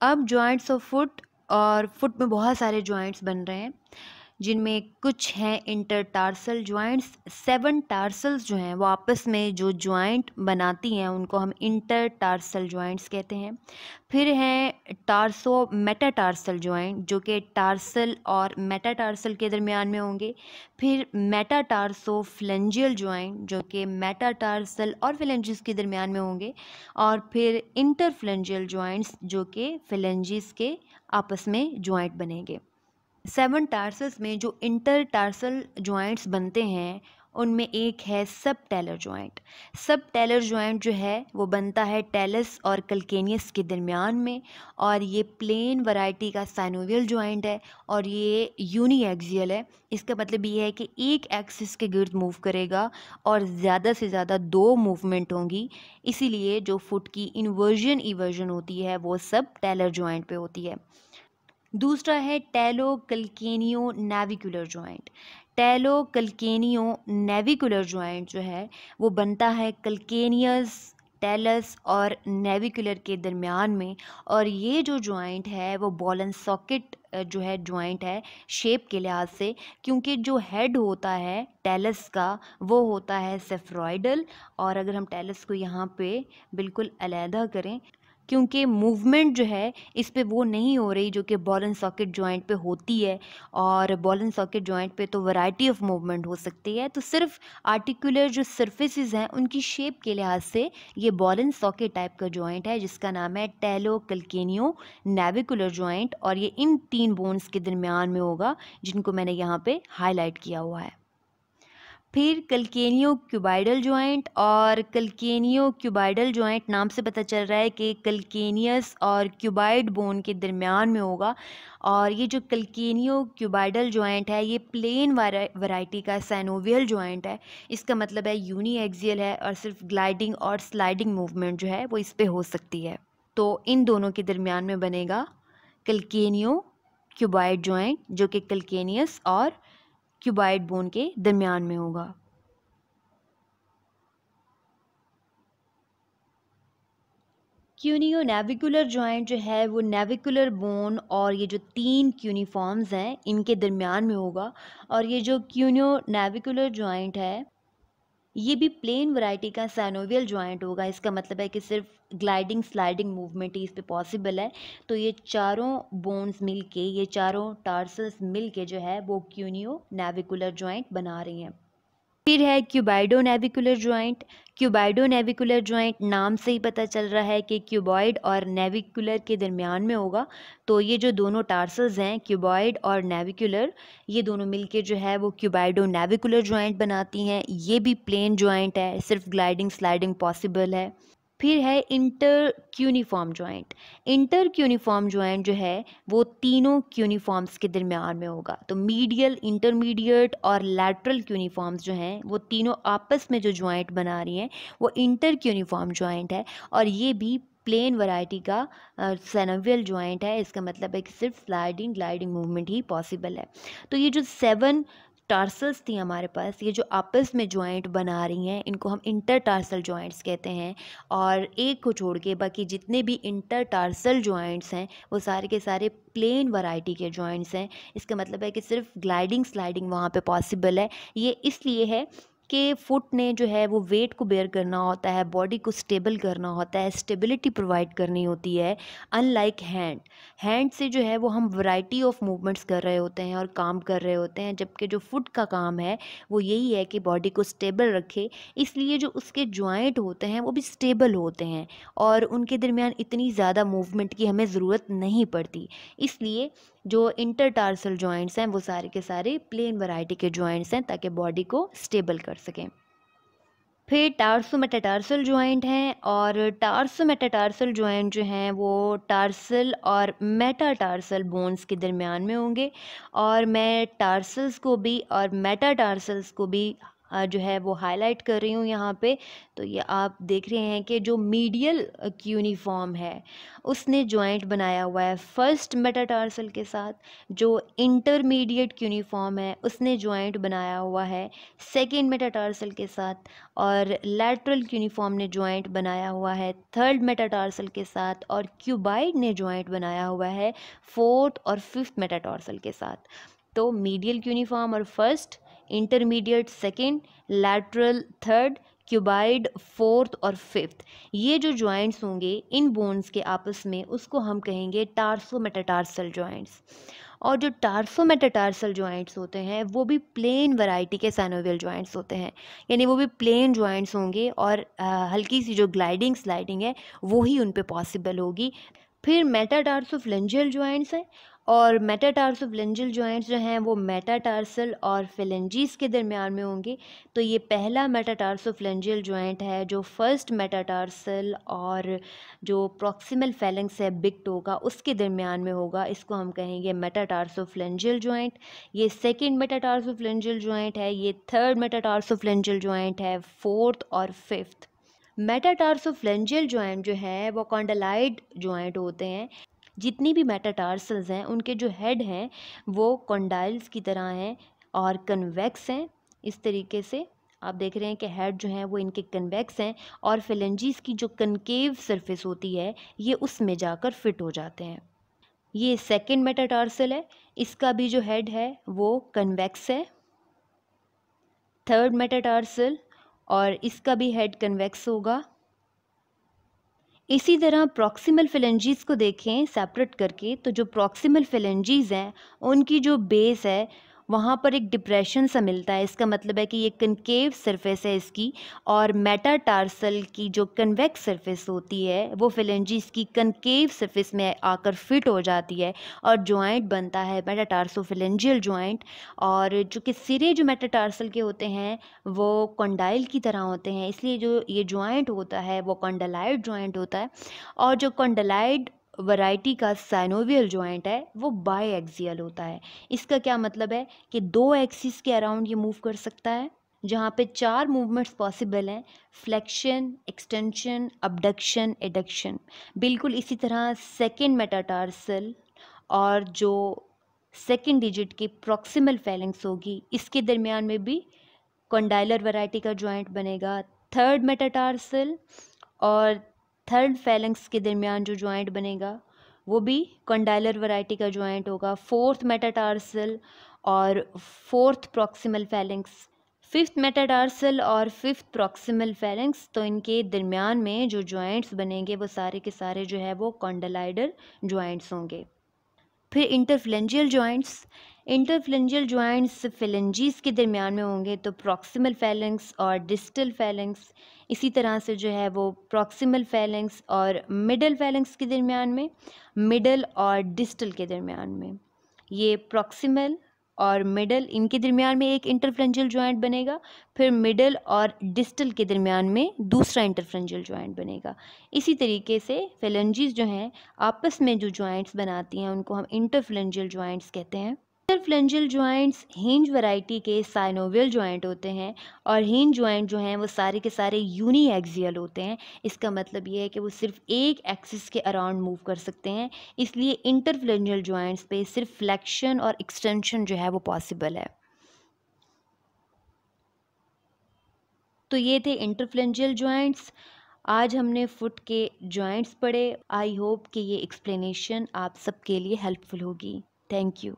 अब joints of foot, और foot में बहुत सारे जॉइंट्स बन रहे हैं जिनमें कुछ हैं इंटरटार्सल जॉइंट्स। 7 टार्सल्स जो हैं वो आपस में जो जॉइंट बनाती हैं उनको हम इंटरटार्सल जॉइंट्स कहते हैं। फिर हैं टार्सो मेटाटार्सल जॉइंट जो कि टार्सल और मेटाटार्सल के दरमियान में होंगे। फिर मेटाटार्सो फ्लेंजियल जॉइंट जो कि मेटाटार्सल और फ्लेंजिस के दरमियान में होंगे। और फिर इंटरफ्लेंजियल जॉइंट्स जो कि फ्लेंजिस के आपस में जॉइंट बनेंगे। 7 टार्सल्स में जो इंटर टार्सल जॉइंट्स बनते हैं उनमें एक है सब टेलर जॉइंट। सब टेलर जॉइंट जो है वो बनता है टेलस और कल्केनियस के दरमियान में, और ये प्लेन वैरायटी का साइनोवियल जॉइंट है और ये यूनिएक्सियल है। इसका मतलब ये है कि एक एक्सिस के गिर्द मूव करेगा और ज़्यादा से ज़्यादा 2 मूवमेंट होंगी, इसीलिए जो फुट की इन्वर्जन इवर्जन होती है वो सब टेलर जॉइंट पे होती है। दूसरा है टेलो कल्केनियो नेविकुलर जॉइंट। टेलो कल्केनियो नेविकुलर जॉइंट जो है वो बनता है कल्केनियस, टेलस और नेविकुलर के दरमियान में, और ये जो जॉइंट है वो बॉल एंड सॉकेट जो है जॉइंट है शेप के लिहाज से, क्योंकि जो हेड होता है टेलस का वो होता है सेफ्रॉइडल। और अगर हम टेलस को यहाँ पे बिल्कुल अलहदा करें, क्योंकि मूवमेंट जो है इस पे वो नहीं हो रही जो कि बॉल एंड सॉकेट जॉइंट पे होती है, और बॉल एंड सॉकेट जॉइंट पे तो वैरायटी ऑफ मूवमेंट हो सकती है। तो सिर्फ आर्टिकुलर जो सरफेसेस हैं उनकी शेप के लिहाज से ये बॉल एंड सॉकेट टाइप का जॉइंट है जिसका नाम है टेलो कल्केनियो नेविकुलर जॉइंट, और ये इन 3 बोन्स के दरमियान में होगा जिनको मैंने यहाँ पे हाईलाइट किया हुआ है। फिर कल्केनियो क्यूबाइडल जॉइंट, और कल्केनियो क्यूबाइडल जॉइंट नाम से पता चल रहा है कि कल्केनियस और क्यूबाइड बोन के दरमियान में होगा। और ये जो कल्केनियो क्यूबाइडल जॉइंट है ये प्लेन वैरायटी का साइनोवियल जॉइंट है। इसका मतलब है यूनिएक्सियल है और सिर्फ ग्लाइडिंग और स्लाइडिंग मूवमेंट जो है वो इस पे हो सकती है। तो इन दोनों के दरमियान में बनेगा कल्केनियो क्यूबाइड जॉइंट जो कि कल्केनियस और क्यूबाइड बोन के दरमियान में होगा। क्यूनियो नेविकुलर जॉइंट जो है वो नेविकुलर बोन और ये जो 3 क्यूनिफॉर्म्स हैं इनके दरमियान में होगा। और ये जो क्यूनियो नेविकुलर जॉइंट है ये भी प्लेन वैरायटी का साइनोवियल जॉइंट होगा। इसका मतलब है कि सिर्फ ग्लाइडिंग स्लाइडिंग मूवमेंट ही इस पे पॉसिबल है। तो ये चारों बोन्स मिलके, ये चारों टार्सल्स मिलके जो है वो क्यूनियो नेविकुलर जॉइंट बना रही हैं। फिर है क्यूबाइडो नेविकुलर जॉइंट। क्यूबाइडो नेविकुलर जॉइंट नाम से ही पता चल रहा है कि क्यूबॉइड और नेविकुलर के दरमियान में होगा। तो ये जो दोनों टार्सल्स हैं क्यूबॉइड और नेविकुलर, ये दोनों मिलके जो है वो क्यूबाइडो नेविकुलर जॉइंट बनाती हैं। ये भी प्लेन जॉइंट है, सिर्फ ग्लाइडिंग स्लाइडिंग पॉसिबल है। फिर है inter cuneiform joint. Inter cuneiform joint जो है वो तीनों क्यूनिफॉर्म्स के दरमियान में होगा। तो मीडियल, इंटरमीडिएट और लैटरल क्यूनिफॉर्म्स जो हैं वो तीनों आपस में जो जॉइंट बना रही हैं वो इंटर क्यूनिफॉर्म जॉइंट है, और ये भी प्लेन वैरायटी का सेनोवियल जॉइंट है। इसका मतलब है कि सिर्फ स्लाइडिंग ग्लाइडिंग मूवमेंट ही पॉसिबल है। तो ये जो 7 टार्सल्स थी हमारे पास, ये जो आपस में जॉइंट बना रही हैं इनको हम इंटर टार्सल जॉइंट्स कहते हैं। और एक को छोड़ के बाकी जितने भी इंटर टार्सल जॉइंट्स हैं वो सारे के सारे प्लेन वैरायटी के जॉइंट्स हैं। इसका मतलब है कि सिर्फ ग्लाइडिंग स्लाइडिंग वहाँ पे पॉसिबल है। ये इसलिए है कि फुट ने जो है वो वेट को बेयर करना होता है, बॉडी को स्टेबल करना होता है, स्टेबिलिटी प्रोवाइड करनी होती है। अनलाइक हैंड, हैंड से जो है वो हम वैरायटी ऑफ मूवमेंट्स कर रहे होते हैं और काम कर रहे होते हैं, जबकि जो फुट का काम है वो यही है कि बॉडी को स्टेबल रखे। इसलिए जो उसके जॉइंट होते हैं वो भी स्टेबल होते हैं और उनके दरमियान इतनी ज़्यादा मूवमेंट की हमें ज़रूरत नहीं पड़ती। इसलिए जो इंटरटार्सल जॉइंट्स हैं वो सारे के सारे प्लेन वैरायटी के जॉइंट्स हैं ताकि बॉडी को स्टेबल कर सकें। फिर टार्सो मेटाटार्सल जॉइंट हैं, और टार्सो मेटाटार्सल जॉइंट जो हैं वो टार्सल और मेटाटार्सल बोन्स के दरमियान में होंगे। और मैं टार्सल्स को भी और मेटाटार्सल्स को भी जो है वो हाईलाइट कर रही हूँ यहाँ पे। तो ये आप देख रहे हैं कि जो मीडियल क्यूनिफॉर्म है उसने जॉइंट बनाया हुआ है फर्स्ट मेटाटार्सल के साथ, जो इंटरमीडिएट क्यूनिफॉर्म है उसने जॉइंट बनाया हुआ है सेकेंड मेटाटार्सल के साथ, और लैटरल क्यूनिफॉर्म ने जॉइंट बनाया हुआ है थर्ड मेटाटार्सल के साथ, और क्यूबाइड ने जॉइंट बनाया हुआ है फोर्थ और फिफ्थ मेटाटार्सल के साथ। तो मीडियल क्यूनिफॉर्म और first, intermediate second, lateral third, cuboid fourth और फिफ्थ, ये जो जॉइंट्स होंगे इन बोन्स के आपस में उसको हम कहेंगे टार्सो मेटाटार्सल जॉइंट्स। और जो टार्सो मेटाटार्सल जॉइंट्स होते हैं वो भी प्लेन वैरायटी के साइनोवियल जॉइंट्स होते हैं, यानी वो भी प्लेन जॉइंट्स होंगे और हल्की सी जो ग्लाइडिंग स्लाइडिंग है वो ही उन पे पॉसिबल होगी। फिर मेटाटार्सोफ्लेंजियल जॉइंट्स हैं, और मेटाटार्सोफ्लेंजियल जॉइंट्स जो हैं वो मेटाटार्सल और फिलेंजीज के दरमियान में होंगे। तो ये पहला मेटाटार्सोफ्लेंजियल जॉइंट है जो फर्स्ट मेटाटार्सल और जो प्रॉक्सिमल फेलेंक्स है बिग टो का उसके दरमियान में होगा, इसको हम कहेंगे मेटाटार्सोफ्लेंजियल जॉइंट। ये सेकेंड मेटाटार्सोफ्लेंजियल जॉइंट है, ये थर्ड मेटाटार्सोफ्लेंजियल जॉइंट है, फोर्थ और फिफ्थ। मेटाटार्सोफ्लेंजियल जॉइंट जो है वो कॉन्डलाइड जॉइंट होते हैं। जितनी भी मेटाटार्सल्स हैं उनके जो हेड हैं वो कॉन्डाइल्स की तरह हैं और कन्वेक्स हैं। इस तरीके से आप देख रहे हैं कि हेड जो हैं वो इनके कन्वेक्स हैं, और फिलेंजीज की जो कनकेव सरफेस होती है ये उसमें जाकर फिट हो जाते हैं। ये सेकेंड मेटाटार्सल है, इसका भी जो हेड है वो कन्वेक्स है। थर्ड मेटाटार्सल, और इसका भी हेड कन्वेक्स होगा। इसी तरह प्रॉक्सिमल फिलेंजीज को देखें सेपरेट करके, तो जो प्रॉक्सिमल फिलेंजीज हैं उनकी जो बेस है वहाँ पर एक डिप्रेशन सा मिलता है, इसका मतलब है कि ये कनकेव सरफेस है इसकी, और मेटाटार्सल की जो कन्वेक्स सरफेस होती है वो फिलेंजीज की कनकेव सरफेस में आकर फिट हो जाती है और जॉइंट बनता है मेटाटार्सोफिलेंजियल जॉइंट। और चूँकि सिरे जो मेटाटार्सल के होते हैं वो कॉन्डाइल की तरह होते हैं, इसलिए जो ये जॉइंट होता है वो कॉन्डलाइड जॉइंट होता है। और जो कॉन्डलाइड वैरायटी का साइनोवियल जॉइंट है वो बाई एक्सियल होता है। इसका क्या मतलब है कि दो एक्सिस के अराउंड ये मूव कर सकता है, जहाँ पे चार मूवमेंट्स पॉसिबल हैं, फ्लेक्शन, एक्सटेंशन, अबडक्शन, एडक्शन। बिल्कुल इसी तरह सेकेंड मेटाटार्सल और जो सेकेंड डिजिट की प्रॉक्सिमल फेलेंक्स होगी इसके दरमियान में भी कॉन्डाइलर वैरायटी का जॉइंट बनेगा। थर्ड मेटाटार्सल और थर्ड फेलेंक्स के दरमियान जो जॉइंट बनेगा वो भी कॉन्डाइलर वैरायटी का जॉइंट होगा। फोर्थ मेटाटार्सल और फोर्थ प्रॉक्सिमल फेलेंक्स, फिफ्थ मेटाटार्सल और फिफ्थ प्रॉक्सिमल फेलेंक्स, तो इनके दरमियान में जो जॉइंट्स बनेंगे वो सारे के सारे जो है वो कॉन्डलाइडर जॉइंट्स होंगे। फिर इंटरफ्लेंजियल जॉइंट्स फिलेंजीज के दरमियान में होंगे, तो प्रॉक्सिमल फेलेंक्स और डिस्टल फेलेंक्स, इसी तरह से जो है वो प्रॉक्सिमल फेलेंक्स और मिडल फेलेंक्स के दरमियान में, मिडल और डिस्टल के दरमियान में। ये प्रॉक्सिमल और मिडल इनके दरमियान में एक इंटरफ्रेंजियल जॉइंट बनेगा, फिर मिडल और डिस्टल के दरमियान में दूसरा इंटरफ्रेंजियल जॉइंट बनेगा। इसी तरीके से फेलेंजीज जो हैं आपस में जो जॉइंट्स बनाती हैं उनको हम इंटरफ्रेंजियल जॉइंट्स कहते हैं। इंटरफ्रेंजियल जॉइंट्स हिंज वैरायटी के साइनोवियल जॉइंट होते हैं, और हिंज जॉइंट जो हैं वो सारे के सारे यूनी एक्सियल होते हैं। इसका मतलब ये है कि वो सिर्फ एक एक्सिस के अराउंड मूव कर सकते हैं, इसलिए इंटरफ्लेंजियल जॉइंट्स पे सिर्फ फ्लेक्शन और एक्सटेंशन जो है वो पॉसिबल है। तो ये थे इंटरफ्लेंजियल जॉइंट्स। आज हमने फुट के जॉइंट्स पढ़े। आई होप कि ये एक्सप्लेनेशन आप सबके लिए हेल्पफुल होगी। Thank you.